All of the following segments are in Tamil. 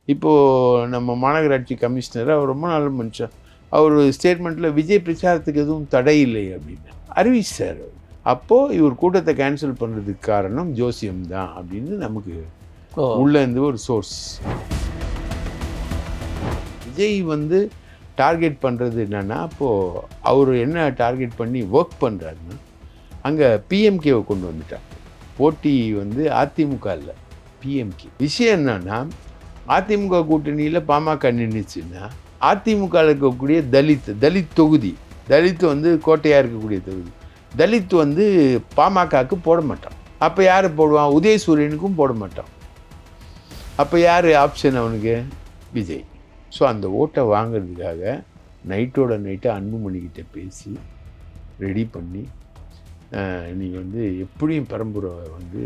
இப்போது நம்ம மாநகராட்சி கமிஷனர் அவர் ரொம்ப நல்ல மனுஷன். அவர் ஸ்டேட்மெண்ட்டில் விஜய் பிரச்சாரத்துக்கு எதுவும் தடை இல்லை அப்படின்னு அறிவிச்சார். அப்போது இவர் கூட்டத்தை கேன்சல் பண்ணுறதுக்கு காரணம் ஜோசியம் தான் அப்படின்னு நமக்கு உள்ளேருந்து ஒரு சோர்ஸ். விஜய் வந்து டார்கெட் பண்ணுறது என்னென்னா, அப்போது அவர் என்ன டார்கெட் பண்ணி ஒர்க் பண்ணுறாருன்னா, அங்கே பிஎம்கேவை கொண்டு வந்துட்டார். போட்டி வந்து அதிமுக இல்லை, பிஎம்கே. விஷயம் என்னன்னா, அதிமுக கூட்டணியில் பாமக நின்றுச்சுன்னா அதிமுகவில் இருக்கக்கூடிய தலித் தொகுதி, தலித் வந்து கோட்டையாக இருக்கக்கூடிய தொகுதி, தலித் வந்து பாமகவுக்கு போட மாட்டான். அப்போ யார் போடுவான்? உதயசூரியனுக்கும் போட மாட்டான். அப்போ யார் ஆப்ஷன் அவனுக்கு? விஜய். ஸோ அந்த ஓட்டை வாங்கிறதுக்காக நைட்டோட நைட்டை அன்புமணிக்கிட்ட பேசி ரெடி பண்ணி, நீங்கள் வந்து எப்படியும் பரம்பரை வந்து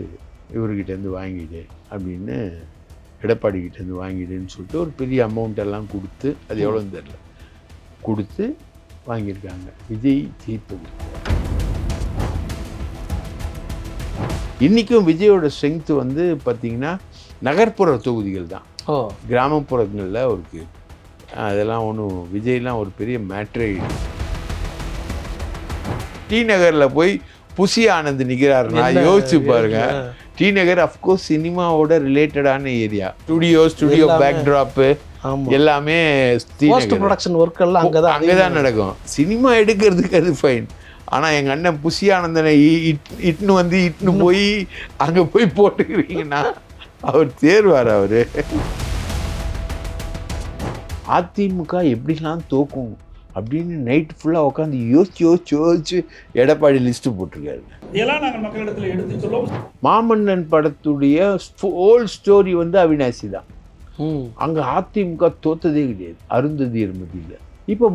இவர்கிட்டேருந்து வாங்கிடு அப்படின்னு, எடப்பாடிக்கிட்டேருந்து வாங்கிடுன்னு சொல்லிட்டு ஒரு பெரிய அமௌண்ட்டெல்லாம் கொடுத்து, அது எவ்வளோன்னு தெரில, கொடுத்து வாங்கியிருக்காங்க. விஜய் ஜெயிப்பது. இன்றைக்கும் விஜயோட ஸ்ட்ரென்த்து வந்து பார்த்திங்கன்னா நகர்ப்புற தொகுதிகள் தான். கிராமப்புறங்களில் அவருக்கு அதெல்லாம் ஒன்றும் விஜய்லாம் ஒரு பெரிய மேட்ரே. டி நகரில் போய் புசி ஆனந்த் நிற்கிறாருன்னா யோசிச்சு பாருங்க. டி நகர் அஃப்கோர்ஸ் சினிமாவோட ரிலேட்டடான ஏரியா. ஸ்டுடியோ பேக்ட்ராப்பு எல்லாமே ப்ரொடக்ஷன் ஒர்க் எல்லாம் அங்கே தான் நடக்கும். சினிமா எடுக்கிறதுக்கு அது ஃபைன். ஆனால் எங்கள் அண்ணன் புசி ஆனந்தனை இட்டுன்னு போய் அங்கே போய் போட்டுக்கிறீங்கன்னா அவர் தேர்வார். அவர் அதிமுக எப்படிலாம் தோக்கும் அப்படின்னு நைட் ஃபுல்லாக உட்காந்து யோசிச்சு எடப்பாடி லிஸ்ட்டு போட்டிருக்காரு. மாமன்னன் படத்துடைய ஹோல் ஸ்டோரி வந்து அவினாசி தான். அங்கே அதிமுக தோத்ததே கிடையாது அருந்ததி எருமதியில். இப்போ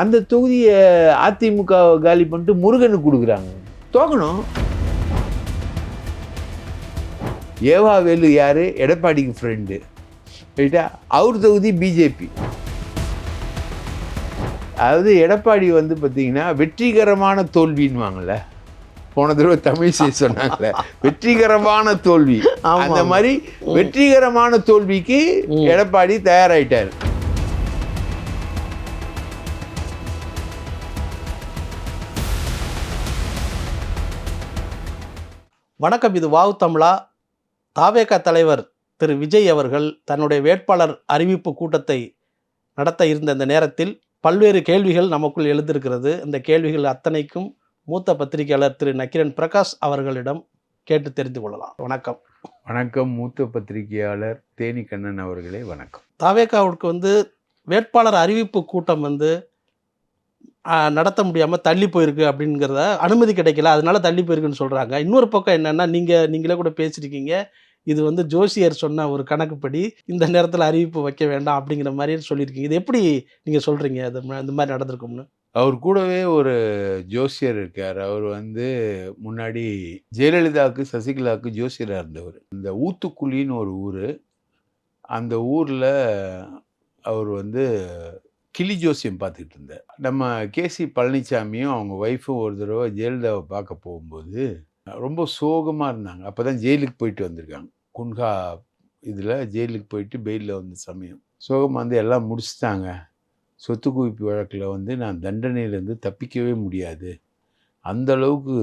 அந்த தொகுதியை அதிமுக காலி பண்ணிட்டு முருகனுக்கு கொடுக்குறாங்க. தோக்கணும். ஏவாவேலு யார்? எடப்பாடிக்கு ஃப்ரெண்டு. ரைட்டா? அவர் தொகுதி பிஜேபி. அதாவது எடப்பாடி வந்து பார்த்திங்கன்னா வெற்றிகரமான தோல்வின்னுவாங்கள்ல, போன தடவை தமிழிசை சொன்னாங்கல்ல, வெற்றிகரமான தோல்வி. அந்த மாதிரி வெற்றிகரமான தோல்விக்கு எடப்பாடி தயாராகிட்டார். வணக்கம், இது வாவ் தமிழா. தாவேகா தலைவர் திரு விஜய் அவர்கள் தன்னுடைய வேட்பாளர் அறிவிப்பு கூட்டத்தை நடத்த இருந்த இந்த நேரத்தில் பல்வேறு கேள்விகள் நமக்குள் எழுந்திருக்கிறது. இந்த கேள்விகள் அத்தனைக்கும் மூத்த பத்திரிகையாளர் திரு நக்கீரன் பிரகாஷ் அவர்களிடம் கேட்டு தெரிந்து கொள்ளலாம். வணக்கம். வணக்கம் மூத்த பத்திரிகையாளர் தேனி கண்ணன் அவர்களே, வணக்கம். தாவேகாவுக்கு வந்து வேட்பாளர் அறிவிப்பு கூட்டம் வந்து நடத்த முடியாமல் தள்ளி போயிருக்கு அப்படிங்கிறத, அனுமதி கிடைக்கல அதனால தள்ளி போயிருக்குன்னு சொல்கிறாங்க. இன்னொரு பக்கம் என்னென்னா, நீங்களே கூட பேசியிருக்கீங்க, இது வந்து ஜோசியர் சொன்ன ஒரு கணக்குப்படி இந்த நேரத்தில் அறிவிப்பு வைக்க வேண்டாம் அப்படிங்கிற மாதிரி சொல்லியிருக்கீங்க. இது எப்படி நீங்கள் சொல்கிறீங்க அது இந்த மாதிரி நடந்திருக்கும்னு? அவர் கூடவே ஒரு ஜோசியர் இருக்கார். அவர் வந்து முன்னாடி ஜெயலலிதாவுக்கு சசிகலாவுக்கு ஜோசியராக இருந்தவர். இந்த ஊத்துக்குழின்னு ஒரு ஊர், அந்த ஊரில் அவர் வந்து கிளி ஜோசியம் பார்த்துக்கிட்டு இருந்தார். நம்ம கேசி பழனிசாமியும் அவங்க ஒய்ஃபும் ஒரு தடவை ஜெயலலிதாவை பார்க்க போகும்போது ரொம்ப சோகமாக இருந்தாங்க. அப்போ தான் ஜெயிலுக்கு போயிட்டு வந்திருக்காங்க. குன்ஹா இதில் ஜெயிலுக்கு போயிட்டு பெயிலில் வந்த சமயம் சோகமாக வந்து எல்லாம் முடிச்சுட்டாங்க, சொத்து குவிப்பு வழக்கில் வந்து நான் தண்டனையிலேருந்து தப்பிக்கவே முடியாது, அந்த அளவுக்கு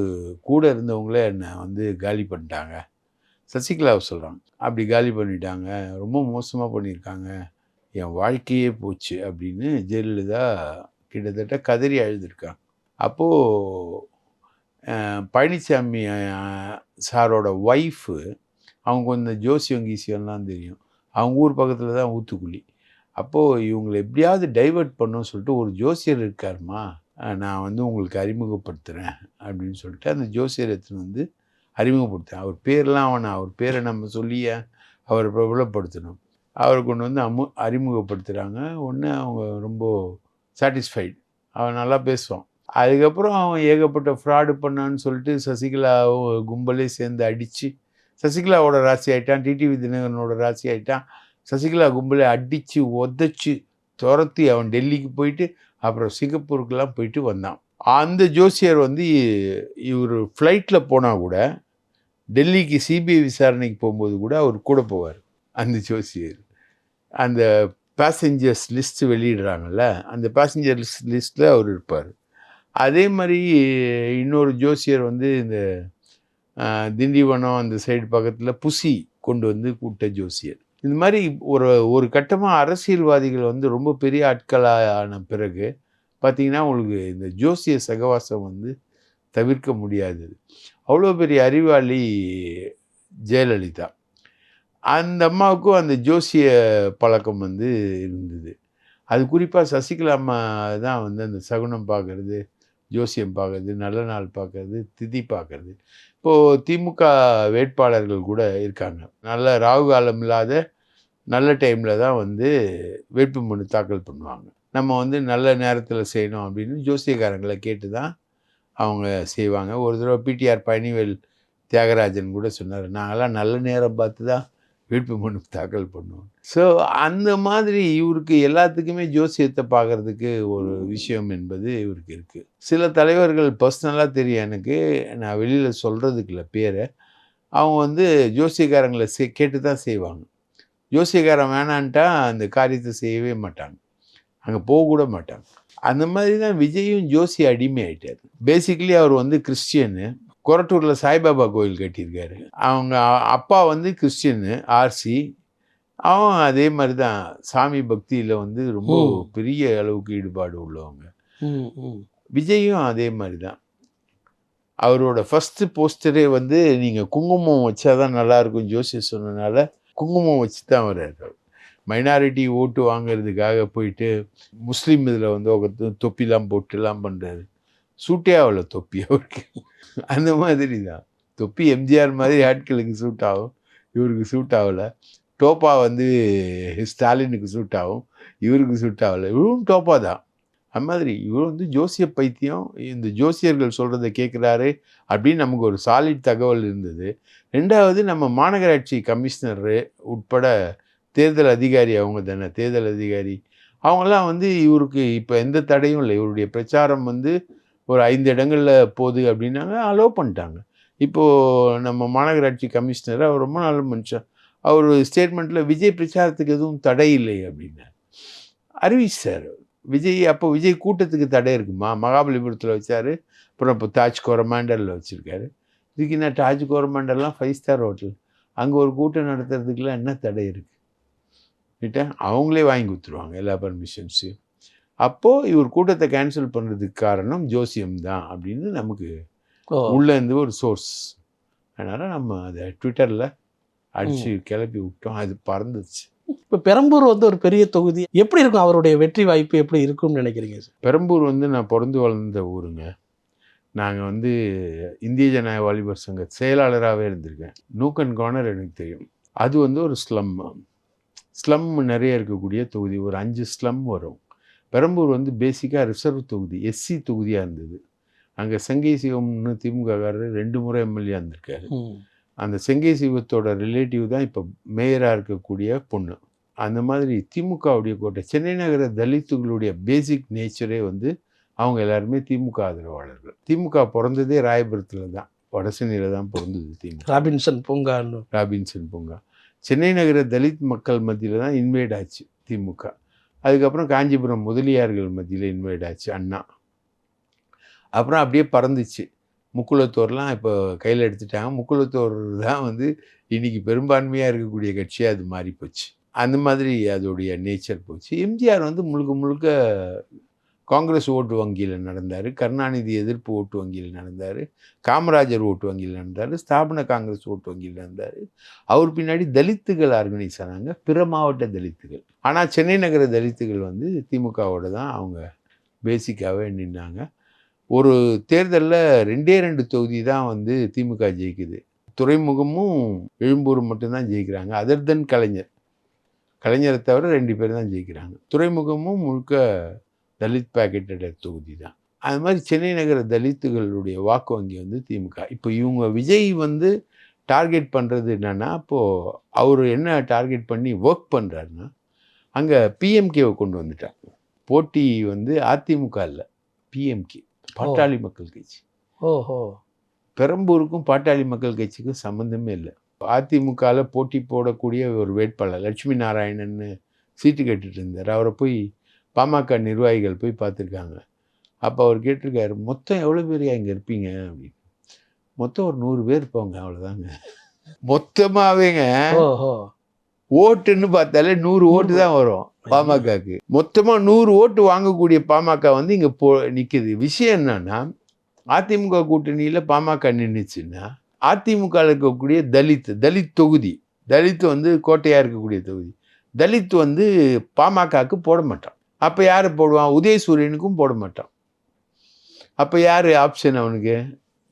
கூட இருந்தவங்களே என்னை வந்து காலி பண்ணிட்டாங்க. சசிகலாவை சொல்கிறாங்க, அப்படி காலி பண்ணிட்டாங்க, ரொம்ப மோசமாக பண்ணியிருக்காங்க, என் வாழ்க்கையே போச்சு அப்படின்னு ஜெயலலிதா கிட்டத்தட்ட கதறி அழுதுருக்காங்க. அப்போது பழனிசாமி சாரோட ஒய்ஃபு, அவங்க இந்த ஜோசியம் கீசியம்லாம் தெரியும், அவங்க ஊர் பக்கத்தில் தான் ஊத்துக்குழி. அப்போது இவங்களை எப்படியாவது டைவெர்ட் பண்ணணும்னு சொல்லிட்டு ஒரு ஜோசியர் இருக்காருமா, நான் வந்து உங்களுக்கு அறிமுகப்படுத்துகிறேன் அப்படின்னு சொல்லிட்டு அந்த ஜோசியர் எடுத்துன்னு வந்து அறிமுகப்படுத்துகிறேன். அவர் பேரெலாம் வேணாம், அவர் பேரை நம்ம சொல்லியே அவரை பிரபலப்படுத்தணும். அவரை கொண்டு வந்து அறிமுகப்படுத்துகிறாங்க. ஒன்று அவங்க ரொம்ப சாட்டிஸ்ஃபைடு, அவன் நல்லா பேசுவான். அதுக்கப்புறம் அவன் ஏகப்பட்ட ஃப்ராடு பண்ணான்னு சொல்லிட்டு சசிகலா கும்பலே சேர்ந்து அடித்து, சசிகலாவோட ராசி ஆகிட்டான், டிடிவி தினகரனோட ராசி ஆகிட்டான். சசிகலா கும்பலை அடித்து உதச்சி துரத்தி அவன் டெல்லிக்கு போயிட்டு அப்புறம் சிங்கப்பூருக்கெல்லாம் போயிட்டு வந்தான். அந்த ஜோசியர் வந்து இவர் ஃப்ளைட்டில் போனால் கூட, டெல்லிக்கு சிபிஐ விசாரணைக்கு போகும்போது கூட அவர் கூட போவார் அந்த ஜோசியர். அந்த பேசஞ்சர்ஸ் லிஸ்ட் வெளியிடுறாங்கல்ல, அந்த பேசஞ்சர் லிஸ்ட்டில் அவர் இருப்பார். அதே மாதிரி இன்னொரு ஜோசியர் வந்து இந்த திண்டிவனம் அந்த சைடு பக்கத்தில் புசி கொண்டு வந்து கூட்ட ஜோசியர். இந்த மாதிரி ஒரு ஒரு கட்டமாக அரசியல்வாதிகள் வந்து ரொம்ப பெரிய ஆட்களான பிறகு பார்த்தீங்கன்னா உங்களுக்கு இந்த ஜோசிய சகவாசம் வந்து தவிர்க்க முடியாதது. அவ்வளோ பெரிய அறிவாளி ஜெயலலிதா. அந்த அம்மாவுக்கும் அந்த ஜோசிய பழக்கம் வந்து இருந்தது. அது குறிப்பாக சசிகலா அம்மா தான் வந்து அந்த சகுனம் பார்க்கறது, ஜோசியம் பார்க்கறது, நல்ல நாள் பார்க்கறது, திதி பார்க்கறது. இப்போது திமுக வேட்பாளர்கள் கூட இருக்காங்க. நல்ல ராகு காலம் இல்லாத நல்ல டைமில் தான் வந்து வேட்புமனு தாக்கல் பண்ணுவாங்க. நம்ம வந்து நல்ல நேரத்தில் செய்யணும் அப்படின்னு ஜோசியக்காரங்களை கேட்டு தான் அவங்க செய்வாங்க. ஒரு தடவை பிடிஆர் பழனிவேல் தியாகராஜன் கூட சொன்னார், நாங்கள்லாம் நல்ல நேரம் பார்த்து தான் வேட்புமனு தாக்கல் பண்ணுவோம். ஸோ அந்த மாதிரி இவருக்கு எல்லாத்துக்குமே ஜோசியத்தை பார்க்குறதுக்கு ஒரு விஷயம் என்பது இவருக்கு இருக்குது. சில தலைவர்கள் பர்சனலாக தெரியும் எனக்கு, நான் வெளியில் சொல்கிறதுக்கு இல்லை பேரை. அவங்க வந்து ஜோசியக்காரங்களை கேட்டு தான் செய்வாங்க. ஜோசியக்காரன் வேணான்ட்டா அந்த காரியத்தை செய்யவே மாட்டாங்க, அங்கே போகக்கூட மாட்டாங்க. அந்த மாதிரி தான் விஜயும் ஜோசி அடிமை ஆகிட்டார். பேசிக்கலி அவர் வந்து கிறிஸ்டியனு. கொரட்டூரில் சாய்பாபா கோயில் கட்டியிருக்காரு. அவங்க அப்பா வந்து கிறிஸ்டியனு ஆர்சி. அவன் அதே மாதிரி தான் சாமி பக்தியில் வந்து ரொம்ப பெரிய அளவுக்கு ஈடுபாடு உள்ளவங்க. விஜயும் அதே மாதிரி தான். அவரோட ஃபஸ்ட்டு போஸ்டரே வந்து நீங்கள் குங்குமம் வச்சா தான் நல்லாயிருக்கும் ஜோசியர் சொன்னதுனால குங்குமம் வச்சு தான் வர்றாரு. மைனாரிட்டி ஓட்டு வாங்கிறதுக்காக போயிட்டு முஸ்லீம் இதில் வந்து தொப்பிலாம் போட்டுலாம் பண்ணுறாரு. சூட்டே ஆகலை தொப்பி அவருக்கு. அந்த மாதிரி தான் தொப்பி எம்ஜிஆர் மாதிரி ஆட்களுக்கு சூட் ஆகும், இவருக்கு சூட் ஆகலை. டோப்பா வந்து ஸ்டாலினுக்கு சூட் ஆகும், இவருக்கு சூட் ஆகலை. இவரும் டோப்பா தான். அது மாதிரி இவர் வந்து ஜோசிய பைத்தியம். இந்த ஜோசியர்கள் சொல்கிறத கேட்குறாரு அப்படின்னு நமக்கு ஒரு சாலிட் தகவல் இருந்தது. ரெண்டாவது நம்ம மாநகராட்சி கமிஷனரு உட்பட தேர்தல் அதிகாரி, அவங்க தானே தேர்தல் அதிகாரி, அவங்கெல்லாம் வந்து இவருக்கு இப்போ எந்த தடையும் இல்லை. இவருடைய பிரச்சாரம் வந்து ஒரு 5 இடங்களில் போகுது அப்படின்னாங்க, அலோவ் பண்ணிட்டாங்க. இப்போது நம்ம மாநகராட்சி கமிஷனர் அவர் ரொம்ப நல்ல மனுஷன். அவர் ஸ்டேட்மெண்ட்டில் விஜய் பிரச்சாரத்துக்கு எதுவும் தடை இல்லை அப்படின்னு அறிவிச்சார். விஜய் அப்போ விஜய் கூட்டத்துக்கு தடை இருக்குமா? மகாபலிபுரத்தில் வச்சார், அப்புறம் இப்போ தாஜ் கோரமாண்டலில் வச்சுருக்காரு. இதுக்கு என்ன தாஜ் கோரமாண்டல்லாம் 5 ஸ்டார் ஹோட்டல், அங்கே ஒரு கூட்டம் நடத்துறதுக்கெலாம் என்ன தடை இருக்குது? கிட்ட அவங்களே வாங்கி கொடுத்துருவாங்க எல்லா பர்மிஷன்ஸையும். அப்போது இவர் கூட்டத்தை கேன்சல் பண்ணுறதுக்கு காரணம் ஜோசியம் தான் அப்படின்னு நமக்கு உள்ளேருந்து ஒரு சோர்ஸ். அதனால் நம்ம அதை ட்விட்டரில் அடித்து கிளப்பி விட்டோம், அது பறந்துச்சு. இப்போ பெரம்பூர் வந்து ஒரு பெரிய தொகுதி, எப்படி இருக்கும் அவருடைய வெற்றி வாய்ப்பு எப்படி இருக்கும்னு நினைக்கிறீங்க சார்? பெரம்பூர் வந்து நான் பிறந்து வளர்ந்த ஊருங்க. நாங்கள் வந்து இந்திய ஜனநாயக வாலிபர் சங்க செயலாளராகவே இருந்திருக்கேன். நூக் அண்ட் கார்னர் எனக்கு தெரியும். அது வந்து ஒரு ஸ்லம் நிறைய இருக்கக்கூடிய தொகுதி. ஒரு 5 ஸ்லம் வரும். பெரம்பூர் வந்து பேசிக்காக ரிசர்வ் தொகுதி, எஸ்சி தொகுதியாக இருந்தது. அங்கே செங்கை சிவம்னு திமுககாரர் 2 முறை எம்எல்ஏ இருந்திருக்காரு. அந்த செங்கை சிவத்தோட ரிலேட்டிவ் தான் இப்போ மேயராக இருக்கக்கூடிய பொண்ணு. அந்த மாதிரி திமுகவுடைய கோட்டை. சென்னை நகர தலித்துகளுடைய பேசிக் நேச்சரே வந்து அவங்க எல்லாருமே திமுக ஆதரவாளர்கள். திமுக பிறந்ததே ராயபுரத்தில் தான், வடசென்னையில் தான் பிறந்தது திமுக. ராபின்சன் பூங்கா சென்னை நகர தலித் மக்கள் மத்தியில் தான் இன்வைட் ஆச்சு திமுக. அதுக்கப்புறம் காஞ்சிபுரம் முதலியார்கள் மத்தியில் இன்வைட் ஆச்சு அண்ணா. அப்புறம் அப்படியே பறந்துச்சு. முக்குளத்தோர்லாம் இப்போ கையில் எடுத்துட்டாங்க. முக்குளத்தோர் தான் வந்து இன்றைக்கி பெரும்பான்மையாக இருக்கக்கூடிய கட்சியாக அது மாறி போச்சு. அந்த மாதிரி அதோடைய நேச்சர் போச்சு. எம்ஜிஆர் வந்து முழுக்க முழுக்க காங்கிரஸ் ஓட்டு வங்கியில் நடந்தார், கருணாநிதி எதிர்ப்பு ஓட்டு வங்கியில் நடந்தார், காமராஜர் ஓட்டு வங்கியில் நடந்தார், ஸ்தாபன காங்கிரஸ் ஓட்டு வங்கியில் நடந்தார். அவர் பின்னாடி தலித்துகள் ஆர்கனைஸ் ஆனாங்க, பிற மாவட்ட தலித்துகள். ஆனால் சென்னை நகர தலித்துகள் வந்து திமுகவோட தான் அவங்க பேசிக்காகவே நின்னாங்க. ஒரு தேர்தலில் 2 தொகுதி தான் வந்து திமுக ஜெயிக்குது. துறைமுகமும் எழும்பூரும் மட்டும்தான் ஜெயிக்கிறாங்க. அதர் தென் கலைஞரை தவிர 2 பேர் தான் ஜெயிக்கிறாங்க. துறைமுகமும் முழுக்க தலித் பேக்கெட்டட் தொகுதி தான். அது மாதிரி சென்னை நகர தலித்துகளுடைய வாக்கு வங்கி வந்து திமுக. இப்போ இவங்க விஜய் வந்து டார்கெட் பண்ணுறது என்னென்னா, இப்போது அவர் என்ன டார்கெட் பண்ணி ஒர்க் பண்ணுறாருன்னா, அங்கே பிஎம்கேவை கொண்டு வந்துட்டாங்க. போட்டி வந்து அதிமுக இல்லை, பிஎம்கே, பாட்டாளி மக்கள் கட்சி. பெரம்பூருக்கும் பாட்டாளி மக்கள் கட்சிக்கும் சம்மந்தமே இல்லை. அதிமுகவில் போட்டி போடக்கூடிய ஒரு வேட்பாளர் லட்சுமி நாராயணன்னு சீட்டு கேட்டுட்டு இருந்தார். அவரை போய் பாமக நிர்வாகிகள் போய் பார்த்துருக்காங்க. அப்போ அவர் கேட்டிருக்காரு, மொத்தம் எவ்வளோ பேர் இங்கே இருப்பீங்க அப்படின்னு. மொத்தம் ஒரு 100 பேர் இருப்பாங்க, அவ்வளோதாங்க. மொத்தமாகவேங்க ஓஹோ ஓட்டுன்னு பார்த்தாலே 100 ஓட்டு தான் வரும் பாமகக்கு. மொத்தமாக 100 ஓட்டு வாங்கக்கூடிய பாமக வந்து இங்கே நிற்குது. விஷயம் என்னன்னா, அதிமுக கூட்டணியில் பாமக நின்றுச்சுன்னா அதிமுக இருக்கக்கூடிய தலித் தொகுதி, தலித் வந்து கோட்டையாக இருக்கக்கூடிய தொகுதி, தலித் வந்து பாமகக்கு போட மாட்டான். அப்போ யார் போடுவான்? உதயசூரியனுக்கும் போட மாட்டான். அப்போ யார் ஆப்ஷன் அவனுக்கு?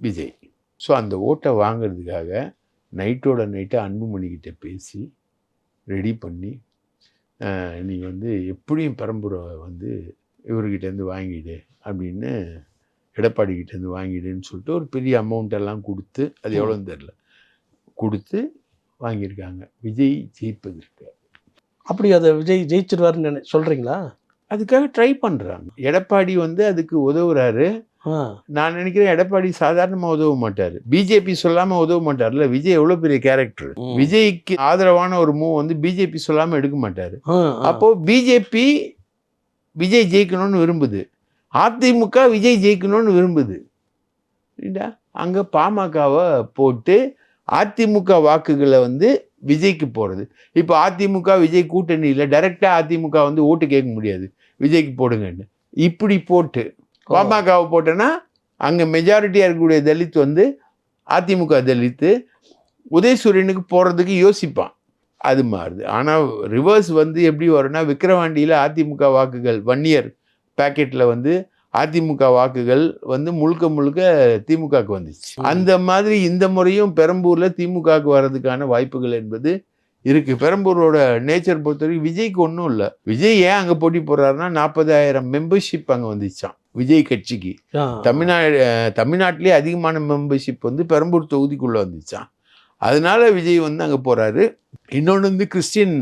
விஜய். ஸோ அந்த ஓட்டை வாங்கிறதுக்காக நைட்டோட நைட்டாக அன்புமணிக்கிட்ட பேசி ரெடி பண்ணி, நீ வந்து எப்படியும் பெரம்பூரை வந்து இவர்கிட்டேருந்து வாங்கிடு அப்படின்னு, எடப்பாடிக்கிட்டேருந்து வாங்கிடுன்னு சொல்லிட்டு ஒரு பெரிய அமௌண்ட் எல்லாம் கொடுத்து, அது எவ்வளோன்னு தெரில, கொடுத்து வாங்கியிருக்காங்க விஜய் ஜெயிப்பதற்கு. அப்படி அதை விஜய் ஜெயிச்சிருவாருன்னு சொல்கிறீங்களா? அதுக்காக ட்ரை பண்ணுறாங்க. எடப்பாடி வந்து அதுக்கு உதவுறாரு. நான் நினைக்கிறேன் எடப்பாடி சாதாரணமாக உதவ மாட்டார், பிஜேபி சொல்லாமல் உதவ மாட்டார்ல. விஜய் எவ்வளோ பெரிய கேரக்டர். விஜய்க்கு ஆதரவான ஒரு மூவ் வந்து பிஜேபி சொல்லாமல் எடுக்க மாட்டார். அப்போ பிஜேபி விஜய் ஜெயிக்கணும்னு விரும்புது, அதிமுக விஜய் ஜெயிக்கணும்னு விரும்புது. அங்கே பாமகவை போட்டு அதிமுக வாக்குகளை வந்து விஜய்க்கு போகிறது. இப்போ அதிமுக விஜய் கூட்டணியில் டைரெக்டாக அதிமுக வந்து ஓட்டு கேட்க முடியாது, விஜய்க்கு போடுங்கன்னு. இப்படி போட்டு பாமகவை போட்டேன்னா அங்கே மெஜாரிட்டியாக இருக்கக்கூடிய தலித் வந்து அதிமுக தலித்து உதயசூரியனுக்கு போகிறதுக்கு யோசிப்பான். அது மாறுது. ஆனால் ரிவர்ஸ் வந்து எப்படி வரும்னா, விக்கிரவாண்டியில் அதிமுக வாக்குகள் 1 இயர் பேக்கெட்டில் வந்து அதிமுக வாக்குகள் வந்து முழுக்க திமுகவுக்கு வந்துச்சு. அந்த மாதிரி இந்த முறையும் பெரம்பூரில் திமுகவுக்கு வர்றதுக்கான வாய்ப்புகள் என்பது இருக்குது. பெரம்பூரோட நேச்சர் பொறுத்தவரைக்கும் விஜய்க்கு ஒன்றும் இல்லை. விஜய் ஏன் அங்கே போட்டி போடுறாருன்னா, 40,000 மெம்பர்ஷிப் அங்கே வந்துச்சான் விஜய் கட்சிக்கு. தமிழ்நாட்டிலே அதிகமான மெம்பர்ஷிப் வந்து பெரம்பூர் தொகுதிக்குள்ளே வந்துச்சான். அதனால விஜய் வந்து அங்கே போகிறாரு. இன்னொன்று வந்து கிறிஸ்டின்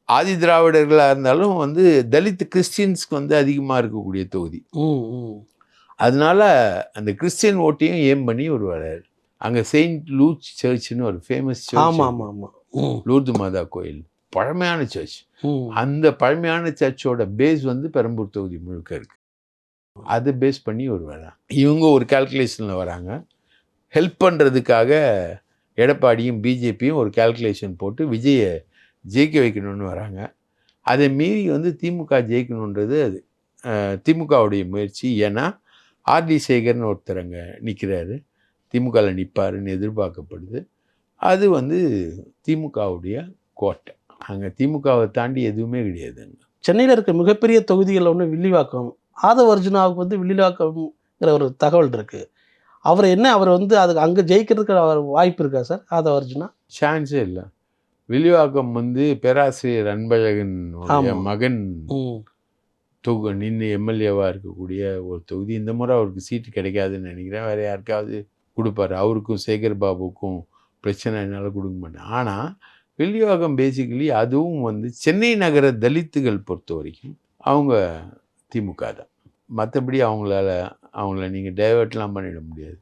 ஆதி திராவிடர்களாக இருந்தாலும் வந்து தலித் கிறிஸ்டின்ஸ்க்கு வந்து அதிகமாக இருக்கக்கூடிய தொகுதி. அதனால அந்த கிறிஸ்டியன் ஓட்டையும் ஏம் பண்ணி ஒரு வர்றாரு. அங்கே செயின்ட் லூர்த் சர்ச்னு ஒரு ஃபேமஸ் சர்ச், லூர்து மாதா கோயில், பழமையான சர்ச். அந்த பழமையான சர்ச்சோட பேஸ் வந்து பெரம்பூர் தொகுதி முழுக்க இருக்கு. அதை பேஸ் பண்ணி ஒரு வராங்க. இவங்க ஒரு கால்குலேஷனில் வராங்க. ஹெல்ப் பண்ணுறதுக்காக எடப்பாடியும் பிஜேபியும் ஒரு கால்குலேஷன் போட்டு விஜயை ஜெயிக்க வைக்கணும்னு வராங்க. அதை மீறி வந்து திமுக ஜெயிக்கணுன்றது அது திமுகவுடைய முயற்சி. ஏன்னா ஆர்டி சேகர்னு ஒருத்தர் அங்கே நிற்கிறாரு, திமுகவில் நிற்பாருன்னு எதிர்பார்க்கப்படுது. அது வந்து திமுகவுடைய கோட்டை. அங்கே திமுகவை தாண்டி எதுவுமே கிடையாது. அங்கே சென்னையில் இருக்க மிகப்பெரிய தொகுதிகளில் ஒன்று வில்லிவாக்கம். ஆதவ அர்ஜுனாவுக்கு வந்து வில்லிவாக்கம்ங்கிற ஒரு தகவல் இருக்குது. அவர் வந்து அதுக்கு அங்கே ஜெயிக்கிறதுக்கு வாய்ப்பு இருக்கா சார்? ஆதவ அர்ஜுனா சான்ஸே இல்லை. வில்லிவாக்கம் வந்து பேராசிரியர் அன்பழகன் மகன் நின்று எம்எல்ஏவாக இருக்கக்கூடிய ஒரு தொகுதி. இந்த முறை அவருக்கு சீட்டு கிடைக்காதுன்னு நினைக்கிறேன். வேறு யாருக்காவது கொடுப்பாரு. அவருக்கும் சேகர் பாபுக்கும் பிரச்சனை என்னால் கொடுக்க மாட்டேன். ஆனால் வில்லிவாக்கம் பேசிக்கலி அதுவும் வந்து சென்னை நகர தலித்துகள் பொறுத்த வரைக்கும் அவங்க திமுக தான். மற்றபடி அவங்கள நீங்கள் டைவர்ட்லாம் பண்ணிட முடியாது.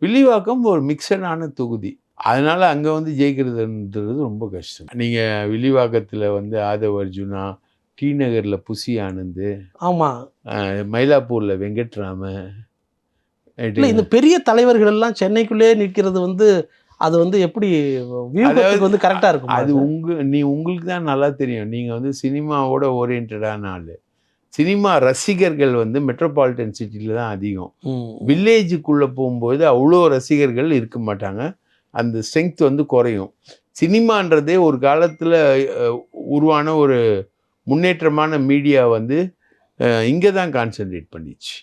வில்லிவாக்கம் ஒரு மிக்சடான தொகுதி. அதனால் அங்கே வந்து ஜெயிக்கிறதுன்றது ரொம்ப கஷ்டம். நீங்கள் வில்லிவாக்கத்தில் வந்து ஆதவ அர்ஜுனா, டி நகரில் புசி ஆனந்த், ஆமாம், மயிலாப்பூரில் வெங்கட்ராம, இந்த பெரிய தலைவர்கள் எல்லாம் சென்னைக்குள்ளே நிற்கிறது வந்து அது வந்து எப்படி வந்து கரெக்டாக இருக்கும்? அது உங்களுக்கு தான் நல்லா தெரியும். நீங்கள் வந்து சினிமாவோட ஓரியன்டான ஆள். சினிமா ரசிகர்கள் வந்து மெட்ரோபாலிட்டன் சிட்டியில் தான் அதிகம். வில்லேஜுக்குள்ளே போகும்போது அவ்வளோ ரசிகர்கள் இருக்க மாட்டாங்க. அந்த ஸ்ட்ரென்த் வந்து குறையும். சினிமான்றதே ஒரு காலத்தில் உருவான ஒரு முன்னேற்றமான மீடியா வந்து இங்கே தான் கான்சென்ட்ரேட் பண்ணிச்சு,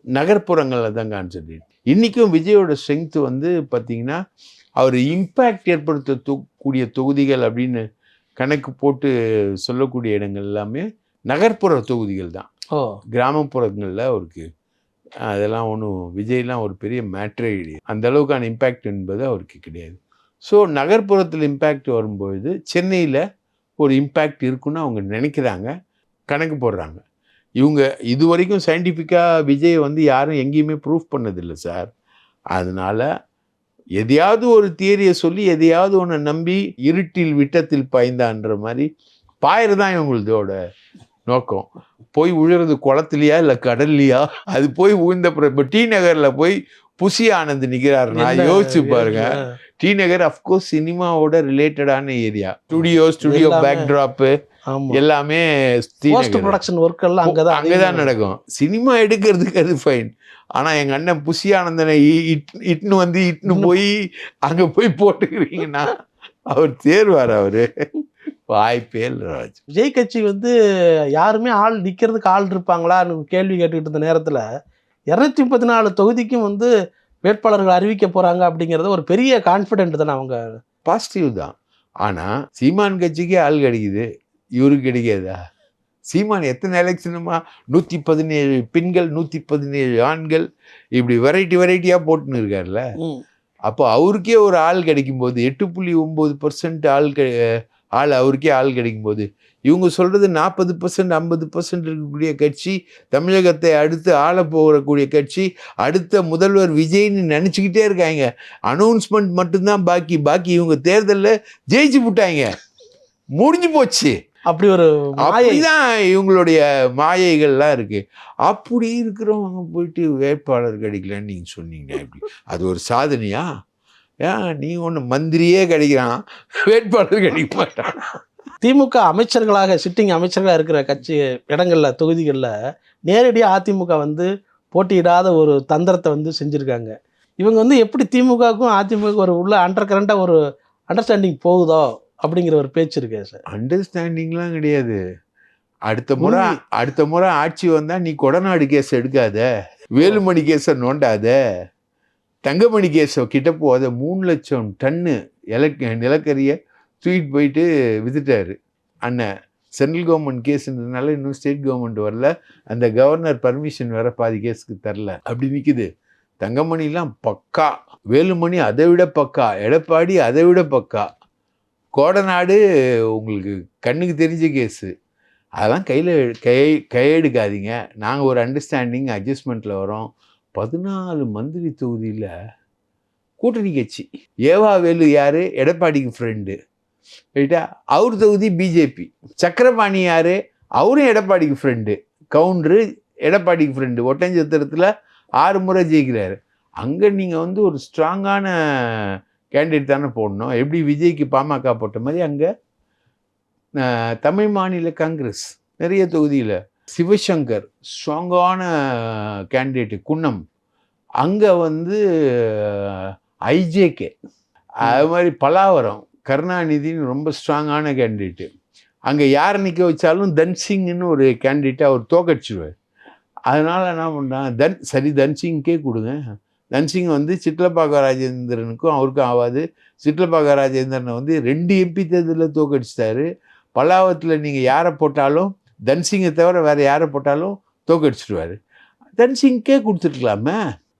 நகர்ப்புறங்களில் தான் கான்சென்ட்ரேட். இன்றைக்கும் விஜயோட ஸ்ட்ரென்த் வந்து பார்த்திங்கன்னா, அவர் இம்பேக்ட் ஏற்படுத்தக்கூடிய தொகுதிகள் அப்படின்னு கணக்கு போட்டு சொல்லக்கூடிய இடங்கள் எல்லாமே நகர்ப்புற தொகுதிகள் தான். கிராமப்புறங்களில் அவருக்கு அதெல்லாம் ஒன்றும் விஜய்லாம் ஒரு பெரிய மேட்ரே கிடையாது. அந்த அளவுக்கான இம்பேக்ட் என்பது அவருக்கு கிடையாது. ஸோ நகர்ப்புறத்தில் இம்பேக்ட் வரும்பொழுது சென்னையில் ஒரு இம்பேக்ட் இருக்குன்னு அவங்க நினைக்கிறாங்க, கணக்கு போடுறாங்க. இவங்க இது வரைக்கும் சயின்டிஃபிக்காக விஜய் வந்து யாரும் எங்கேயுமே ப்ரூஃப் பண்ணதில்லை சார். அதனால் எதையாவது ஒரு தியரியை சொல்லி எதையாவது ஒன்று நம்பி இருட்டில் விட்டத்தில் பாய்ந்தான்ற மாதிரி பாயிறு தான் இவங்களதோட நோக்கம். போய் விழுறது குளத்துலையா இல்லை கடல்லையா, அது போய் விழுந்த இப்போ டி நகரில் போய் புசி ஆனந்த் நிற்கிறாருன்னா யோசிச்சு பாருங்க. டி நகர் அஃப்கோர்ஸ் சினிமாவோட ரிலேட்டடான ஏரியா. ஸ்டுடியோ பேக்ட்ராப்பு எல்லாமே அங்கதான் நடக்கும். சினிமா எடுக்கிறதுக்கு அது ஃபைன். ஆனா எங்க அண்ணன் புசி ஆனந்தனை இட்டுன்னு போய் அங்க போய் போட்டுக்கிறீங்கன்னா அவர் தேர்வார். அவரு வாய்ப்பே இல்லை ராஜ். விஜய் கட்சி யாருமே ஆள் நிக்கிறதுக்கு ஆள் இருப்பாங்களான்னு கேள்வி கேட்டுக்கிட்டு இருந்த நேரத்துல 234 தொகுதிக்கும் வேட்பாளர்கள் அறிவிக்க போறாங்க அப்படிங்கறது ஒரு பெரிய கான்ஃபிடென்ட் தானே. அவங்க பாசிட்டிவ் தான். ஆனா சீமான் கட்சிக்கே ஆள் கிடைக்குது, இவருக்கு கிடைக்காதா? சீமான் எத்தனை எலெக்ஷனுமா 117 பெண்கள் 117 ஆண்கள் இப்படி வெரைட்டியா போட்டுன்னு இருக்காருல்ல. அப்போ அவருக்கே ஒரு ஆள் கிடைக்கும் போது 8.9% ஆள் அவருக்கே ஆள் கிடைக்கும் போது, இவங்க சொல்றது 40% 50% இருக்கக்கூடிய கட்சி, தமிழகத்தை அடுத்து ஆள போகக்கூடிய கட்சி, அடுத்த முதல்வர் விஜய்னு நினைச்சுக்கிட்டே இருக்காங்க. அனௌன்ஸ்மெண்ட் மட்டும்தான் பாக்கி இவங்க தேர்தலில் ஜெயிச்சு விட்டாங்க, முடிஞ்சு போச்சு. அப்படிதான் இவங்களுடைய மாயைகள்லாம் இருக்கு. அப்படி இருக்கிறவங்க போயிட்டு வேட்பாளர் கிடைக்கலன்னு நீங்க சொன்னீங்க, எப்படி அது ஒரு சாதனையா? ஏன் நீ ஒன்று மந்திரியே கிடைக்கிறான், வேட்பாளர் கிடைக்க மாட்டான். திமுக அமைச்சர்களாக சிட்டிங் அமைச்சர்களாக இருக்கிற கட்சி இடங்களில் தொகுதிகளில் நேரடியாக அதிமுக போட்டியிடாத ஒரு தந்திரத்தை செஞ்சுருக்காங்க. இவங்க எப்படி திமுகவுக்கும் அதிமுக உள்ள அண்டர் கரண்டாக ஒரு அண்டர்ஸ்டாண்டிங் போகுதோ அப்படிங்கிற ஒரு பேச்சு இருக்கு சார். அண்டர்ஸ்டாண்டிங்லாம் கிடையாது. அடுத்த முறை ஆட்சி வந்தால் நீ கொடநாடு கேஸ் எடுக்காத, வேலுமணி கேஸை நோண்டாத, தங்கமணி கேஸை கிட்ட போகாத. 3 லட்சம் டன்னு நிலக்கரியை தூக்கிட்டு போயிட்டு வித்துட்டாரு அண்ணன். சென்ட்ரல் கவர்மெண்ட் கேஸுன்றதுனால இன்னும் ஸ்டேட் கவர்மெண்ட் வரல, அந்த கவர்னர் பர்மிஷன் வேற பாதி கேஸுக்கு தரல, அப்படி நிற்குது. தங்கமணிலாம் பக்கா, வேலுமணி அதை விட பக்கா, எடப்பாடி அதை விட பக்கா, கோடநாடு உங்களுக்கு கண்ணுக்கு தெரிஞ்ச கேஸு. அதெல்லாம் கையெடுக்காதீங்க, நாங்கள் ஒரு அண்டர்ஸ்டாண்டிங் அட்ஜஸ்ட்மெண்ட்டில் வரோம். 14 மந்திரி தொகுதியில் கூட்டணி கட்சி. ஏவா வேலு யார்? எடப்பாடிக்கு ஃப்ரெண்டு, ரைட்டா? அவர் தொகுதி பிஜேபி. சக்கரபாணி யார்? அவரும் எடப்பாடிக்கு ஃப்ரெண்டு, கவுண்டரு எடப்பாடிக்கு ஃப்ரெண்டு. ஒட்டஞ்சத்திரத்தில் 6 முறை ஜெயிக்கிறாரு. அங்கே நீங்கள் ஒரு ஸ்ட்ராங்கான கேண்டிடேட் தானே போடணும். எப்படி விஜய்க்கு பாமக போட்ட மாதிரி அங்கே தமிழ் மாநில காங்கிரஸ் நிறைய தொகுதியில் சிவசங்கர் ஸ்ட்ராங்கான கேண்டிடேட்டு, குன்னம். அங்கே ஐஜேகே, அது மாதிரி பலாவரம் கருணாநிதினு ரொம்ப ஸ்ட்ராங்கான கேண்டிடேட்டு. அங்கே யாரை நிற்க வச்சாலும் தன்சிங்னு ஒரு கேண்டிடேட்டை அவர் தோக்கடிச்சிடுவார். அதனால் என்ன பண்ணுறான், தன்சிங்கே கொடுங்க. தன்சிங் சிட்லப்பாக்க ராஜேந்திரனுக்கும் அவருக்கும் ஆகாது. சிட்லப்பாக்க ராஜேந்திரனை 2 எம்பி தேர்தலில் தோக்கடிச்சிட்டாரு. பல்லாவரத்தில் நீங்கள் யாரை போட்டாலும், தன்சிங்கை தவிர வேறு யாரை போட்டாலும் தோக்கடிச்சிடுவார். தன்சிங்கே கொடுத்துருக்கலாமே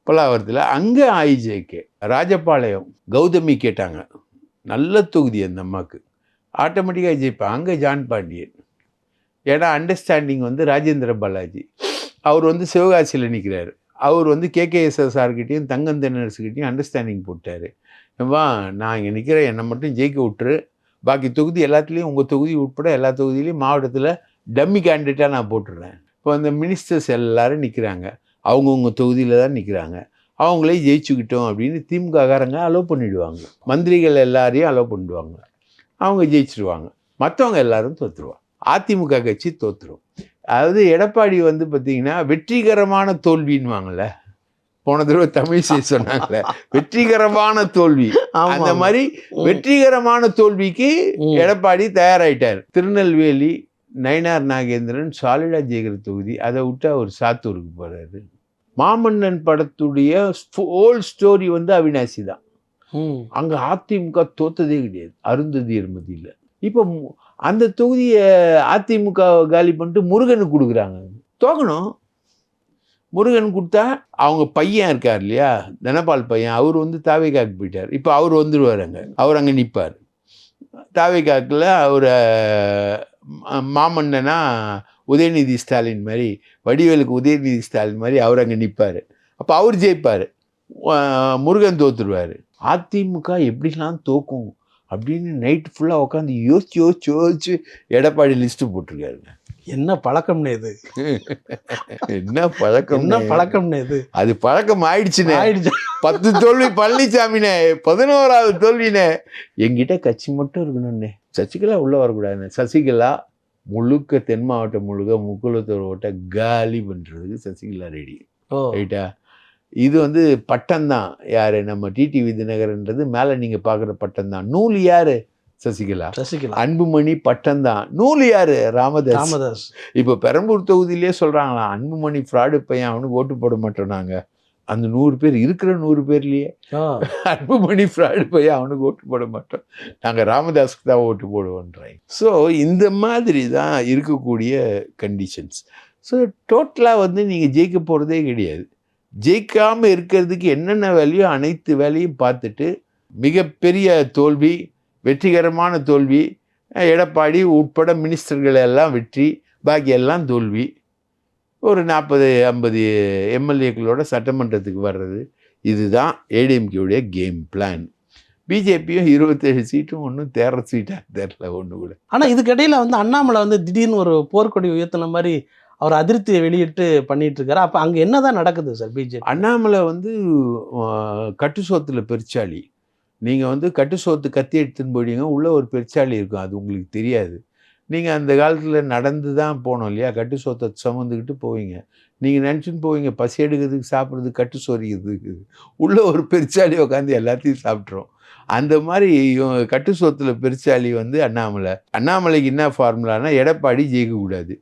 பல்லாவரத்தில். அங்கே ஐஜேகே. ராஜபாளையம் கௌதமி கேட்டாங்க, நல்ல தொகுதி அந்த அம்மாவுக்கு, ஆட்டோமேட்டிக்காக ஜெயிப்பாங்க. அங்கே ஜான் பாண்டியன். ஏன்னா அண்டர்ஸ்டாண்டிங் ராஜேந்திர பாலாஜி அவர் சிவகாசியில் நிற்கிறாரு. அவர் கேகேஎஸ்எஸ்ஆர்கிட்டையும் தங்கம் தென்னரசுக்கிட்டையும் அண்டர்ஸ்டாண்டிங் போட்டார். ஏன்பா நான் இங்கே நிற்கிறேன், என்னை மட்டும் ஜெயிக்க விட்டுரு, பாக்கி தொகுதி எல்லாத்துலேயும் உங்கள் தொகுதி உட்பட எல்லா தொகுதியிலையும் மாவட்டத்தில் டம்மி கேண்டிடேட்டாக நான் போட்டுடுறேன். இப்போ அந்த மினிஸ்டர்ஸ் எல்லோரும் நிற்கிறாங்க, அவங்கவுங்க தொகுதியில் தான் நிற்கிறாங்க, அவங்களே ஜெயிச்சுக்கிட்டோம் அப்படின்னு திமுககாரங்க அலோவ் பண்ணிவிடுவாங்க. மந்திரிகள் எல்லாரையும் அலோவ் பண்ணிடுவாங்க, அவங்க ஜெயிச்சிடுவாங்க. மற்றவங்க எல்லாரும் தோற்றுருவாங்க. அதிமுக கட்சி தோற்றுரும். அதாவது எடப்பாடி பார்த்திங்கன்னா வெற்றிகரமான தோல்வின்னுவாங்கள்ல, போன தடவை தமிழிசை சொன்னாங்கல்ல, வெற்றிகரமான தோல்வி. அந்த மாதிரி வெற்றிகரமான தோல்விக்கு எடப்பாடி தயாராயிட்டார். திருநெல்வேலி நயினார் நாகேந்திரன் சாலிடா ஜெயிக்கிற தொகுதி, அதை விட்டு அவர் சாத்தூருக்கு போறாரு. மாமன்னன் படத்துடைய ஹோல் ஸ்டோரி அவினாசி தான். அங்க அதிமுக தோத்ததே கிடையாது, அருந்ததி எருமதியில். இப்போ அந்த தொகுதியை அதிமுக காலி பண்ணிட்டு முருகனுக்கு கொடுக்குறாங்க. தோக்கணும். முருகன் கொடுத்தா அவங்க பையன் இருக்கார் இல்லையா, தனபால் பையன், அவர் தாவேகாக்கு போயிட்டார். இப்போ அவர் வந்துடுவார், அவர் அங்கே நிற்பார். தாவேகாக்கில் அவர் மாமன்னனா உதயநிதி ஸ்டாலின் மாதிரி, வடிவேலுக்கு உதயநிதி ஸ்டாலின் மாதிரி அவர் அங்கே நிற்பார். அப்போ அவர் ஜெயிப்பார், முருகன் தோத்துருவார். அதிமுக எப்படிலாம் தோக்கும் அப்படின்னு நைட்டு ஃபுல்லாக உட்காந்து யோசிச்சு எடப்பாடி லிஸ்ட்டு போட்டிருக்காருங்க. என்ன பழக்கம்னே இது, என்ன பழக்கம், என்ன பழக்கம்னே இது, அது பழக்கம் ஆயிடுச்சுனே. ஆயிடுச்சு. 10 தோல்வி பழனிசாமினே, 11வது தோல்வினே. என்கிட்ட கட்சி மட்டும் இருக்கணும்னே, சசிகலா உள்ள வரக்கூடாதுன்னு. சசிகலா முழுக்க தென் மாவட்டம் முழுக்க முக்குளத்தூர் ஓட்ட காலி பண்ணுறதுக்கு சசிகலா ரெடி. ரைட்டா? இது வந்து பட்டம்தான். யாரு நம்ம டிடிவி தினகரன்றது மேலே நீங்கள் பார்க்குற பட்டம் தான். நூல் யாரு? சசிகலா. அன்புமணி பட்டம்தான். நூல் யாரு? ராமதாஸ். இப்போ பெரம்பூர் தொகுதியிலே சொல்றாங்களாம், அன்புமணி ஃப்ராடு பையன், அவனுக்கு ஓட்டு போட மாட்டோம் நாங்க. அந்த 100 பேர் இருக்கிற 100 பேர்லயே அன்புமணி ஃப்ராடு பையன், அவனுக்கு ஓட்டு போட மாட்டோம், நாங்க ராமதாஸுக்கு தான் ஓட்டு போடுவோன்றாங்க. ஸோ இந்த மாதிரி தான் இருக்கக்கூடிய கண்டிஷன்ஸ். ஸோ டோட்டலாக வந்து நீங்கள் ஜெயிக்க போகிறதே கிடையாது. ஜெயிக்காமல் இருக்கிறதுக்கு என்னென்ன வேலையோ அனைத்து வேலையும் பார்த்துட்டு மிகப்பெரிய தோல்வி, வெற்றிகரமான தோல்வி, எடப்பாடி உட்பட மினிஸ்டர்கள் எல்லாம் வெற்றி, பாக்கி எல்லாம் தோல்வி, ஒரு 40-50 எம்எல்ஏக்களோட சட்டமன்றத்துக்கு வர்றது, இதுதான் ஏடிஎம்கேவுடைய கேம் பிளான். பிஜேபியும் 27 சீட்டும் ஒன்றும் தேர்ற சீட்டாக தெரில ஒன்று கூட. ஆனால் இதுக்கிடையில் வந்து அண்ணாமலை வந்து திடீர்னு ஒரு போர்க்கொடி உயர்த்தின மாதிரி அவர் அதிருப்தியை வெளியிட்டு பண்ணிட்டு இருக்காரு. அப்போ அங்கே என்னதான் நடக்குது சார் பிஜேபி? அண்ணாமலை வந்து கட்டு சோத்தில் பெருச்சாளி. நீங்கள் வந்து கட்டு சோத்து கத்தி எடுத்துன்னு போயிட்டீங்க, உள்ளே ஒரு பெருச்சாளி இருக்கும், அது உங்களுக்கு தெரியாது. நீங்கள் அந்த காலத்தில் நடந்து தான் போனோம் இல்லையா, கட்டு சோத்தை சுமந்துக்கிட்டு போவீங்க. நீங்கள் நினச்சின்னு போவீங்க பசி எடுக்கிறதுக்கு, சாப்பிட்றதுக்கு, கட்டு சொரிக்கிறதுக்கு. உள்ளே ஒரு பெருச்சாளி உட்காந்து எல்லாத்தையும் சாப்பிட்றோம். அந்த மாதிரி கட்டு சோத்தில் பெருச்சாளி வந்து அண்ணாமலைக்கு என்ன ஃபார்முலானா, எடப்பாடி ஜெயிக்கக்கூடாது,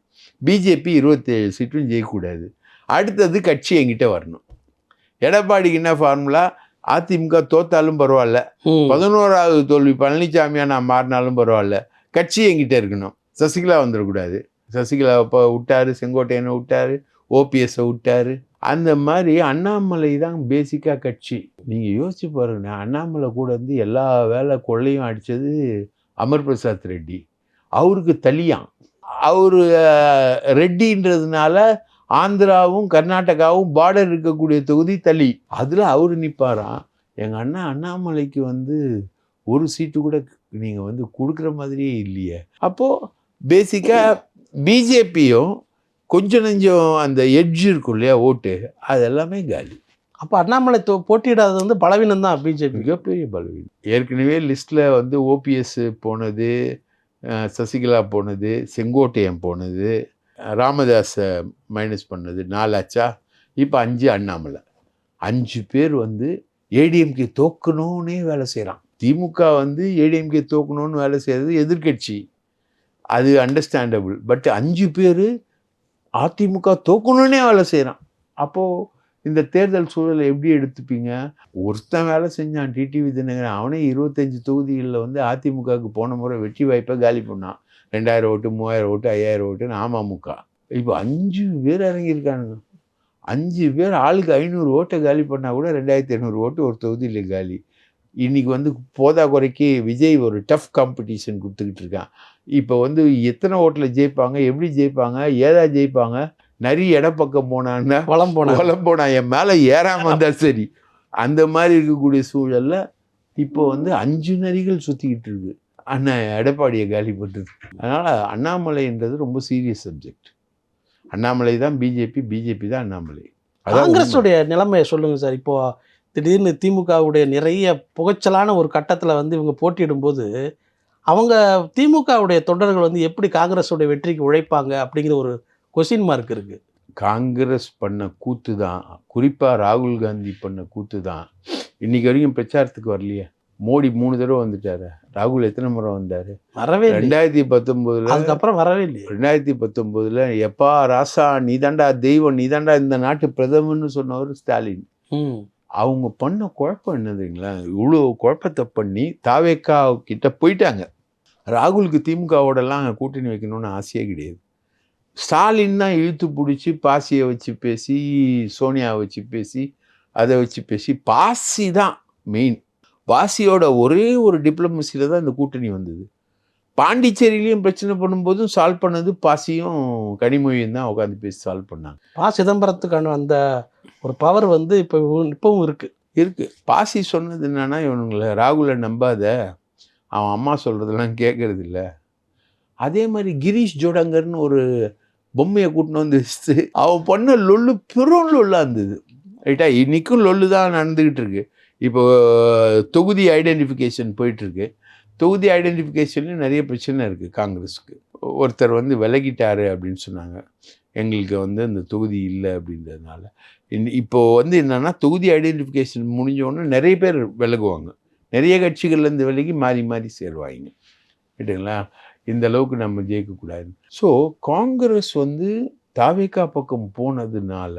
பிஜேபி 27 சீட்டும் ஜெயிக்கக்கூடாது, அடுத்தது கட்சி என்கிட்ட வரணும். எடப்பாடிக்கு என்ன ஃபார்முலா, அதிமுக தோத்தாலும் பரவாயில்ல, 11வது தோல்வி பழனிசாமியா நான் மாறினாலும் பரவாயில்ல, கட்சி என்கிட்ட இருக்கணும். சசிகலா வந்துடக்கூடாது. சசிகலா இப்போ விட்டாரு, செங்கோட்டையனை விட்டாரு, ஓபிஎஸ்ஸை விட்டாரு. அந்த மாதிரி அண்ணாமலை தான் பேசிக்காக கட்சி. நீங்கள் யோசிச்சு பாருங்க, அண்ணாமலை கூட வந்து எல்லா வேலை கொள்ளையும் அடித்தது அமர் பிரசாத் ரெட்டி. அவருக்கு தலியான், அவர் ரெட்டின்றதுனால ஆந்திராவும் கர்நாடகாவும் பார்டர் இருக்கக்கூடிய தொகுதி தளி, அதில் அவர் நிற்பாராம். எங்கள் அண்ணாமலைக்கு வந்து ஒரு சீட்டு கூட நீங்கள் வந்து கொடுக்குற மாதிரியே இல்லையே. அப்போது பேசிக்காக பிஜேபியும் கொஞ்சம் நெஞ்சம் அந்த எட்ஜ் இருக்கும் இல்லையா, ஓட்டு, அது எல்லாமே காலி. அப்போ அண்ணாமலை போட்டியிடாதது வந்து பலவீனம் தான் பிஜேபி, மிகப்பெரிய பலவீனம். ஏற்கனவே லிஸ்ட்டில் வந்து ஓபிஎஸ் போனது, சசிகலா போனது, செங்கோட்டையன் போனது, ராமதாஸை மைனஸ் பண்ணது 4 ஆச்சா. இப்போ 5 அண்ணாமலை. 5 பேர் வந்து ஏடிஎம்கே தோக்கணும்னே வேலை செய்கிறான். திமுக வந்து ஏடிஎம்கே தோக்கணும்னு வேலை செய்கிறது எதிர்கட்சி, அது அண்டர்ஸ்டாண்டபிள். பட் 5 பேர் அதிமுக தோக்கணும்னே வேலை செய்கிறான். அப்போது இந்த தேர்தல் சூழலை எப்படி எடுத்துப்பீங்க? ஒருத்தன் வேலை செஞ்சான், டிடிவி தினகரன். அவனே 25 தொகுதிகளில் வந்து அதிமுகவுக்கு போன முறை வெற்றி வாய்ப்பை காலி பண்ணான். 2000 ஓட்டு, 3000 ஓட்டு, 5000 ஓட்டுன்னு அமமுக. இப்போ 5 பேர் இறங்கியிருக்கானுங்க. 5 பேர் ஆளுக்கு 500 ஓட்டை காலி பண்ணால் கூட 2500 ஓட்டு ஒரு தொகுதியில் காலி. இன்றைக்கி வந்து போதா குறைக்கு விஜய் ஒரு டஃப் காம்படிஷன் கொடுத்துக்கிட்டு இருக்கான். இப்போ வந்து எத்தனை ஓட்டில் ஜெயிப்பாங்க, எப்படி ஜெயிப்பாங்க, ஏதா ஜெயிப்பாங்க, நிறைய இடப்பக்கம் போனான்னா வளம் போனா என் மேலே ஏறாமல் இருந்தால் சரி, அந்த மாதிரி இருக்கக்கூடிய சூழலில் இப்போ வந்து 5 நரிகள் சுற்றிக்கிட்டு இருக்கு அண்ணன் எடப்பாடியை காலி பண்ணுறது. அதனால் அண்ணாமலைன்றது ரொம்ப சீரியஸ் சப்ஜெக்ட். அண்ணாமலை தான் பிஜேபி, பிஜேபி தான் அண்ணாமலை. காங்கிரஸுடைய நிலைமையை சொல்லுங்கள் சார். இப்போது திடீர்னு திமுகவுடைய நிறைய புகைச்சலான ஒரு கட்டத்தில் வந்து இவங்க போட்டியிடும்போது அவங்க திமுகவுடைய தொண்டர்கள் வந்து எப்படி காங்கிரஸுடைய வெற்றிக்கு உழைப்பாங்க அப்படிங்கிற ஒரு கொஸ்டின் மார்க் இருக்குது. காங்கிரஸ் பண்ண கூத்து தான், குறிப்பாக ராகுல் காந்தி பண்ண கூத்து தான். இன்றைக்கி வரைக்கும் பிரச்சாரத்துக்கு வரலையே. மோடி 3 தடவை வந்துட்டாரு, ராகுல் எத்தனை முறை வந்தார்? வரவே 2019 அதுக்கப்புறம் வரவே இல்லையே. 2019 எப்பா ராசா நீதாண்டா தெய்வம், நீதாண்டா இந்த நாட்டு பிரதமர்னு சொன்னவர் ஸ்டாலின். அவங்க பண்ண குழப்பம் என்னதுங்களா, இவ்வளோ குழப்பத்தை பண்ணி தாவேக்கா கிட்ட போயிட்டாங்க. ராகுலுக்கு திமுகவோடலாம் கூட்டணி வைக்கணும்னு ஆசையே கிடையாது. ஸ்டாலின் தான் இழுத்து பிடிச்சி பாசியை வச்சு பேசி, சோனியா வச்சு பேசி, அதை வச்சு பேசி, பாசி தான் மெயின். பாசியோட ஒரே ஒரு டிப்ளமசியில் தான் இந்த கூட்டணி வந்தது. பாண்டிச்சேரியிலையும் பிரச்சனை பண்ணும்போதும் சால்வ் பண்ணது பாசியும் கனிமொழியும் தான் உட்காந்து பேசி சால்வ் பண்ணாங்க. சிதம்பரத்துக்கான அந்த ஒரு பவர் வந்து இப்போவும் இருக்குது. பாசி சொன்னது என்னன்னா, இவனுங்களை ராகுலை நம்பாத, அவன் அம்மா சொல்கிறதெல்லாம் கேட்கறது இல்லை. அதே மாதிரி கிரீஷ் ஜோடங்கர்னு ஒரு பொம்மையை கூட்டின்னு வந்து வச்சு அவன் பண்ண லொல்லு பெரும் லொல்லாக இருந்தது. ரைட்டா, இன்றைக்கும் லொல்லு தான் நடந்துக்கிட்டு இருக்கு. இப்போ தொகுதி ஐடென்டிஃபிகேஷன் போயிட்டுருக்கு. தொகுதி ஐடென்டிஃபிகேஷன்லேயும் நிறைய பிரச்சனை இருக்குது காங்கிரஸுக்கு. ஒருத்தர் வந்து விலகிட்டாரு அப்படின்னு சொன்னாங்க. எங்களுக்கு வந்து அந்த தொகுதி இல்லை அப்படின்றதுனால. இப்போது வந்து என்னென்னா தொகுதி ஐடென்டிஃபிகேஷன் முடிஞ்சோடனே நிறைய பேர் விலகுவாங்க. நிறைய கட்சிகள்லேருந்து விலகி மாறி மாறி சேருவாங்க. ரைட்டுங்களா? இந்த அளவுக்கு நம்ம ஜெயிக்கக்கூடாது. ஸோ காங்கிரஸ் வந்து தாவேகா பக்கம் போனதுனால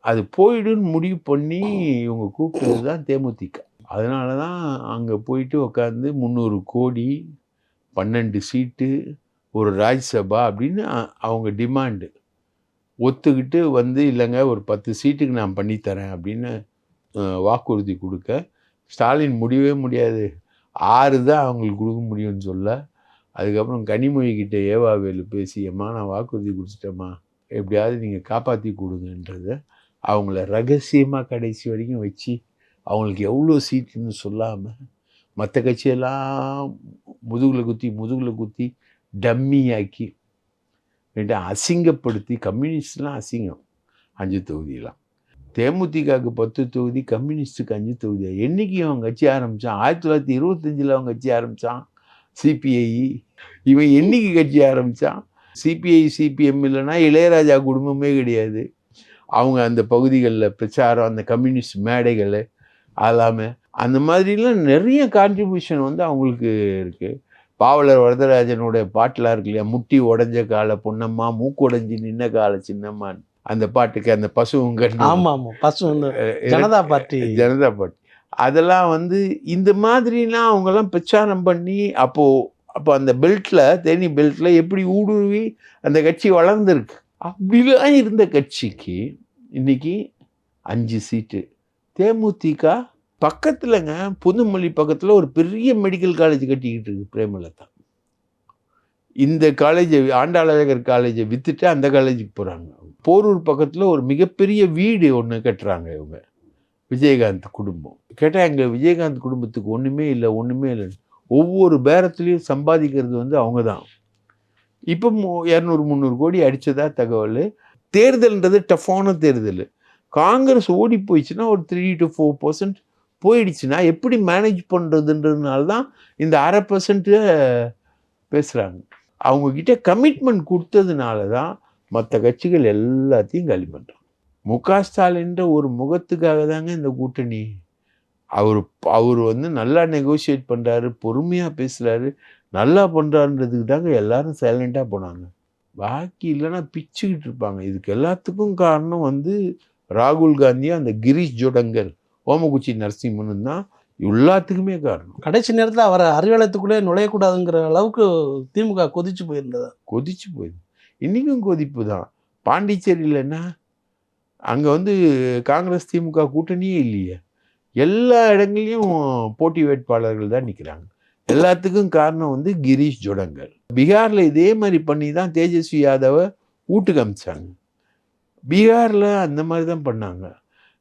அது போயிடுன்னு முடிவு பண்ணி இவங்க கூப்பிட்டது தான் தேமுதிக. அதனால தான் அங்கே போயிட்டு உட்காந்து 300 கோடி 12 சீட்டு ஒரு ராஜ்யசபா அப்படின்னு அவங்க டிமாண்டு ஒத்துக்கிட்டு வந்து இல்லைங்க ஒரு 10 சீட்டுக்கு நான் பண்ணித்தரேன் அப்படின்னு வாக்குறுதி கொடுக்க ஸ்டாலின் முடியவே முடியாது, 6 தான் அவங்களுக்கு கொடுக்க முடியும்னு சொல்ல. அதுக்கப்புறம் கனிமொழிக்கிட்ட ஏவாவேலு பேசி, அம்மா நான் வாக்குறுதி கொடுத்துட்டேம்மா, எப்படியாவது நீங்கள் காப்பாற்றி கொடுங்கன்றத அவங்கள ரகசியமாக கடைசி வரைக்கும் வச்சு அவங்களுக்கு எவ்வளோ சீட்டுன்னு சொல்லாமல் மற்ற கட்சியெல்லாம் முதுகில் குத்தி டம்மியாக்கி அசிங்கப்படுத்தி, கம்யூனிஸ்ட்லாம் அசிங்கம் 5 தொகுதியெல்லாம். தேமுதிகவுக்கு 10 தொகுதி, கம்யூனிஸ்ட்டுக்கு 5 தொகுதியா? என்றைக்கு அவன் கட்சி ஆரம்பித்தான்? 1925 அவன் கட்சி ஆரம்பித்தான் சிபிஐ. இவன் என்றைக்கு கட்சி ஆரம்பித்தான்? சிபிஐ சிபிஎம் இல்லைன்னா இளையராஜா குடும்பமே கிடையாது. அவங்க அந்த பகுதிகளில் பிரச்சாரம், அந்த கம்யூனிஸ்ட் மேடைகள் எல்லாமே அந்த மாதிரிலாம் நிறைய கான்ட்ரிபியூஷன் வந்து அவங்களுக்கு இருக்குது. பாவலர் வரதராஜனுடைய பாட்டெலாம் இருக்கு இல்லையா, முட்டி உடஞ்ச கால பொன்னம்மா மூக்கு உடஞ்சி நின்ன கால சின்னம்மான்னு அந்த பாட்டுக்கு அந்த பசுங்க ஜனதா பார்ட்டி அதெல்லாம் வந்து இந்த மாதிரிலாம் அவங்கெல்லாம் பிரச்சாரம் பண்ணி அப்போ அந்த பெல்ட்டில், தேனி பெல்ட்டில் எப்படி ஊடுருவி அந்த கட்சி வளர்ந்துருக்கு. அப்படிலாம் இருந்த கட்சிக்கு இன்னைக்கு 5 சீட்டு. தேமுதிக பக்கத்துலங்க புதுமல்லி பக்கத்தில் ஒரு பெரிய மெடிக்கல் காலேஜ் கட்டிக்கிட்டு இருக்கு பிரேமலதா. இந்த காலேஜை ஆண்டாளகர் காலேஜை விற்றுட்டு அந்த காலேஜுக்கு போகிறாங்க. போரூர் பக்கத்தில் ஒரு மிகப்பெரிய வீடு ஒன்று கட்டுறாங்க இவங்க, விஜயகாந்த் குடும்பம். கேட்டால் எங்கள் விஜயகாந்த் குடும்பத்துக்கு ஒன்றுமே இல்லை. ஒவ்வொரு பேரத்துலேயும் சம்பாதிக்கிறது வந்து அவங்க தான். இப்போ 200-300 கோடி அடித்ததா தகவல். தேர்தல்ன்றது டஃப்பான தேர்தல். காங்கிரஸ் ஓடி போயிடுச்சுன்னா ஒரு 3 to 4% போயிடுச்சுன்னா எப்படி மேனேஜ் பண்ணுறதுன்றதுனால தான் இந்த 0.5% பேசுகிறாங்க. அவங்கக்கிட்ட கமிட்மெண்ட் கொடுத்ததுனால தான் மற்ற கட்சிகள் எல்லாத்தையும் காலி பண்ணுறாங்க. முக ஸ்டாலின்ற ஒரு முகத்துக்காக தாங்க இந்த கூட்டணி. அவர் வந்து நல்லா நெகோஷியேட் பண்ணுறாரு, பொறுமையாக பேசுகிறாரு, நல்லா பண்ணுறாருன்றதுக்கு தாங்க எல்லாரும் சைலண்ட்டாக போனாங்க. பாக்கி இல்லைன்னா பிச்சுக்கிட்டு இருப்பாங்க. இதுக்கு எல்லாத்துக்கும் காரணம் வந்து ராகுல் காந்தியும் அந்த கிரீஷ் ஜோடங்கர் ஓமகுச்சி நரசிம்மனும் தான் எல்லாத்துக்குமே காரணம். கடைசி நேரத்தில் அவரை அறிவாலயத்துக்குள்ளே நுழையக்கூடாதுங்கிற அளவுக்கு திமுக கொதிச்சு போயிருந்தது. இன்றைக்கும் கொதிப்பு தான். பாண்டிச்சேரியில் என்ன, அங்கே வந்து காங்கிரஸ் திமுக கூட்டணியே இல்லையே. எல்லா இடங்கள்லையும் போட்டி வேட்பாளர்கள் தான் நிற்கிறாங்க. எல்லாத்துக்கும் காரணம் வந்து கிரீஷ் ஜோடங்கர். பீகாரில் இதே மாதிரி பண்ணி தான் தேஜஸ்வி யாதவை வீட்டுக்கு அமிச்சாங்க. பீகாரில் அந்த மாதிரி தான் பண்ணாங்க.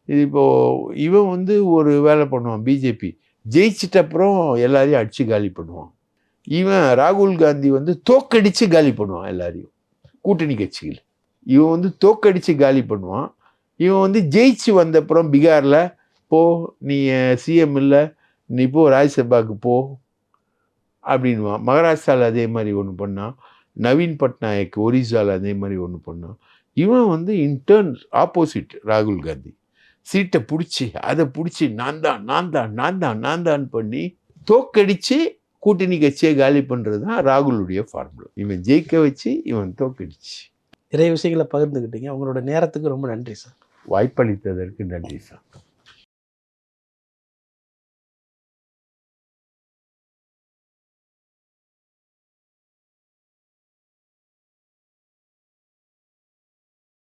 இது இப்போது இவன் வந்து ஒரு வேலை பண்ணுவான், பிஜேபி ஜெயிச்சிட்ட அப்புறம் எல்லாரையும் அடித்து காலி பண்ணுவான். இவன் ராகுல் காந்தி வந்து தோக்கடித்து காலி பண்ணுவான் எல்லாரையும், கூட்டணி கட்சிகள். இவன் வந்து தோக்கடித்து காலி பண்ணுவான். இவன் வந்து ஜெயிச்சு வந்தப்புறம் பீகாரில் போ, நீ சிஎம் இல்லை, நீ போ ராஜ்யசபாவுக்கு போ அப்படின்வான். மகாராஷ்டிராவில் அதே மாதிரி ஒன்று பண்ணான். நவீன் பட்நாயக் ஒரிசாவில் அதே மாதிரி ஒன்று பண்ணான். இவன் வந்து இன்டர்ன் ஆப்போசிட் ராகுல் காந்தி. சீட்டை பிடிச்சி அதை பிடிச்சி நான் தான் பண்ணி தோக்கடித்து கூட்டணி கட்சியை காலி பண்ணுறது தான் ராகுலுடைய ஃபார்முலா. இவன் ஜெயிக்க வச்சு இவன் தோக்கடிச்சு. நிறைய விஷயங்களை பகிர்ந்துக்கிட்டீங்க. உங்களோட நேரத்துக்கு ரொம்ப நன்றி சார். வாய்ப்பளித்ததற்கு நன்றி சார்.